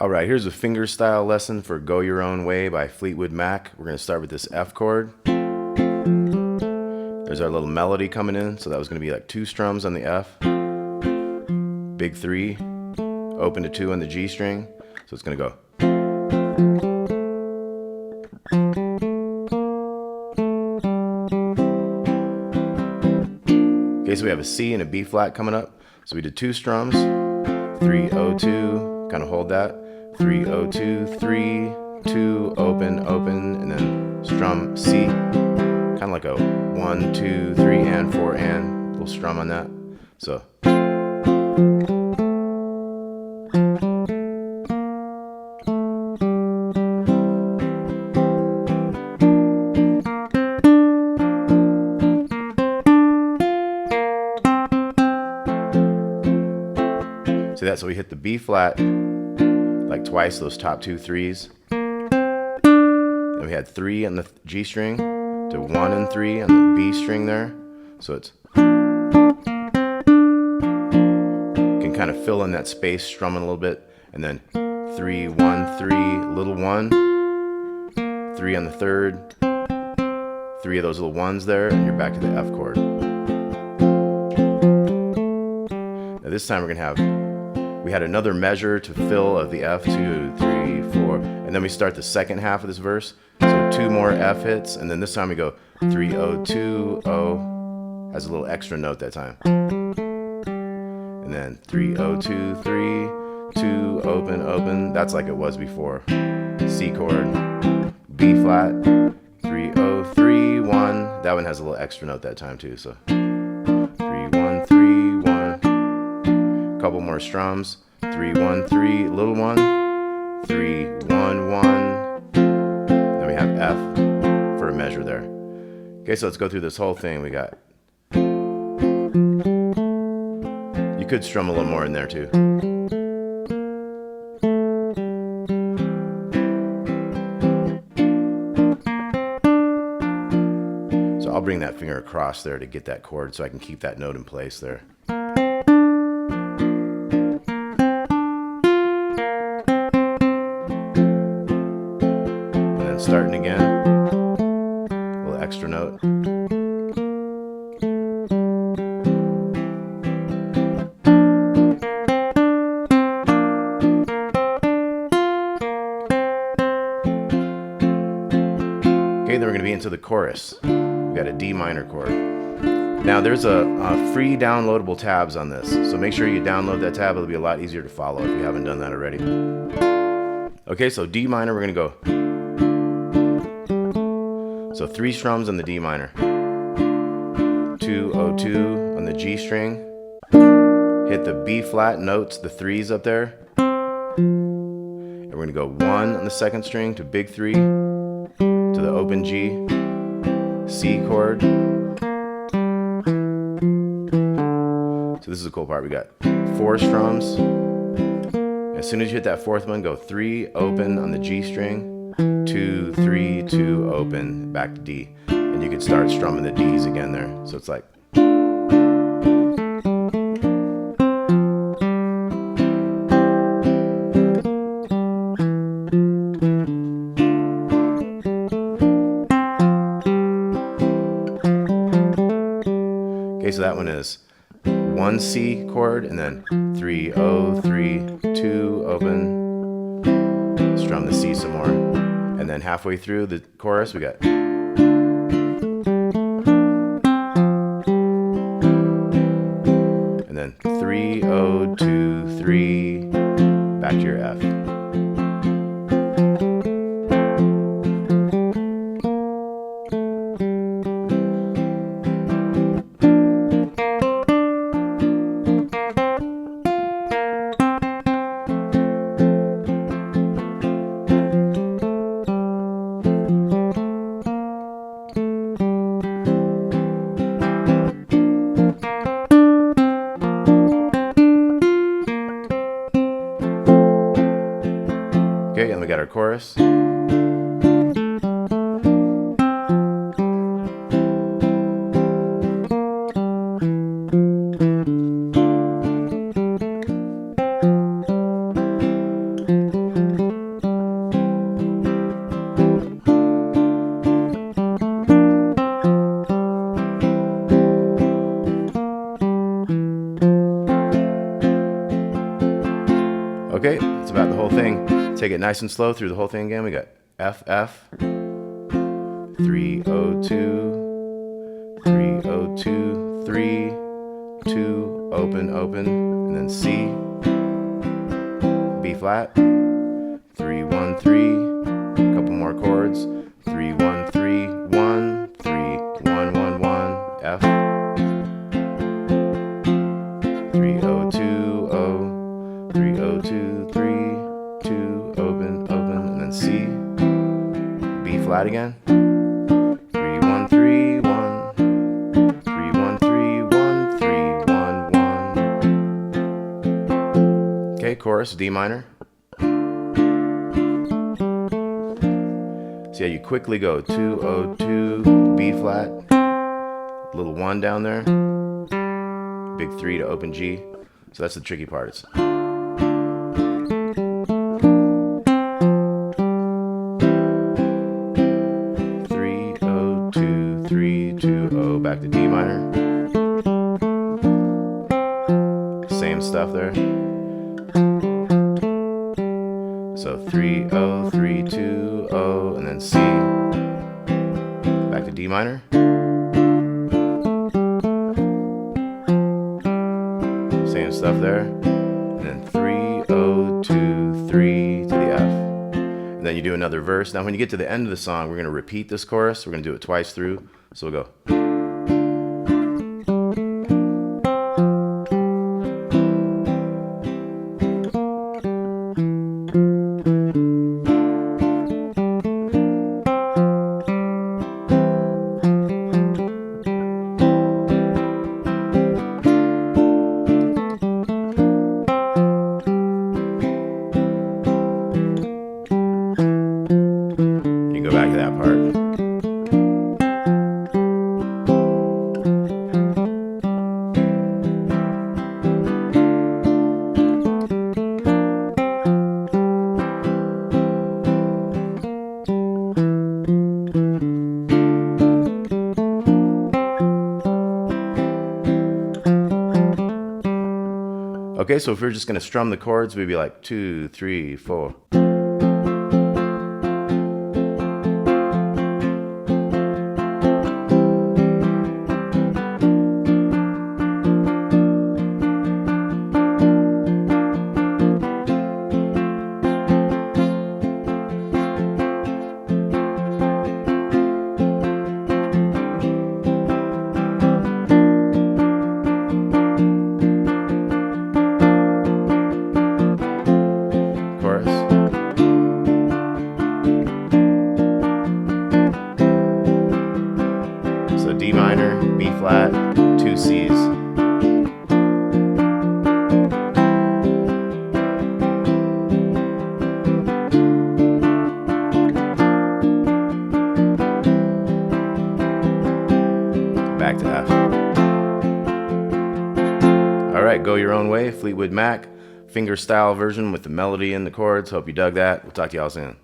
All right, here's a fingerstyle lesson for Go Your Own Way by Fleetwood Mac. We're going to start with this F chord. There's our little melody coming in, so that was going to be like 2 strums on the F, big 3, open to 2 on the G string, so it's going to go. Okay, so we have a C and a B flat coming up, so we did 2 strums, 3, O, 2, kind of hold that, 3, O, 2, 3, 2, open, open, and then strum C, kind of like a 1, 2, 3, and 4, and, little strum on that, so. See that? So we hit the B flat like twice, those top 2 3s. Then we had 3 on the G string to 1 and 3 on the B string there. So it's can kind of fill in that space, strumming a little bit, and then 3, 1, 3, little 1, 3 on the 3rd, 3 of those little 1s there, and you're back to the F chord. Now this time we're gonna have. We had another measure to fill of the F, 2, 3, 4, and then we start the second half of this verse. So 2 more F hits, and then this time we go 3, O, 2, O, has a little extra note that time. And then 3, O, 2, 3, 2, open, open. That's like it was before. C chord, B flat, 3, O, 3, 1. That one has a little extra note that time too. So 3, 1, 3, 1. Couple more strums. 3, 1, 3, little 1, 3, 1, 1. Then we have F for a measure there. Okay, so let's go through this whole thing. We got. You could strum a little more in there too. So I'll bring that finger across there to get that chord so I can keep that note in place there. Starting again, a little extra note. Okay, then we're going to be into the chorus. We got a D minor chord. Now there's a free downloadable tabs on this, so make sure you download that tab. It'll be a lot easier to follow if you haven't done that already. Okay, so D minor, we're going to go. So 3 strums on the D minor, 2, O, 2 on the G string, hit the B flat notes, the 3s up there, and we're going to go 1 on the 2nd string to big 3, to the open G, C chord. So this is the cool part, we got 4 strums. As soon as you hit that 4th one, go 3, open on the G string, 2, 3, 2, open, back to D. And you could start strumming the Ds again there. So it's like. Okay, so that one is 1 C chord and then 3, O, 3, 2, open, strum the C some more. And then halfway through the chorus, we got. And then 3, O, 2, 3, back to your F. Okay, and we got our chorus. Okay, that's about the whole thing. Take it nice and slow through the whole thing again. We got F, F, 3, O, 2, 3, O, 2, 3, 2, open, open, and then C, B flat, 3, 1, 3, a couple more chords, 3, 1, 3, 1, 3, 1, 1, 1, F, 3, O, 2, O, 3, O, 2, 3, 2, open, open, and then C, B flat again, 3, 1, 3, 1, 3, 1, 3, 1, 3, 1, 1. Okay, chorus, D minor. So yeah, you quickly go 2, O, 2, B flat, little 1 down there, big 3 to open G. So that's the tricky part. It's 3, O, 2, 3, 2, O, back to D minor. Same stuff there. So 3, O, 3, 2, O, and then C, back to D minor. Same stuff there. And then 3, O, 2, 3 to the F. And then you do another verse. Now when you get to the end of the song, we're going to repeat this chorus. We're going to do it twice through. So we'll go. Go back to that part. Okay, so if we're just going to strum the chords, we'd be like 2, 3, 4. So D minor, B flat, 2 C's. Back to F. All right, Go Your Own Way, Fleetwood Mac, finger style version with the melody and the chords. Hope you dug that. We'll talk to y'all soon.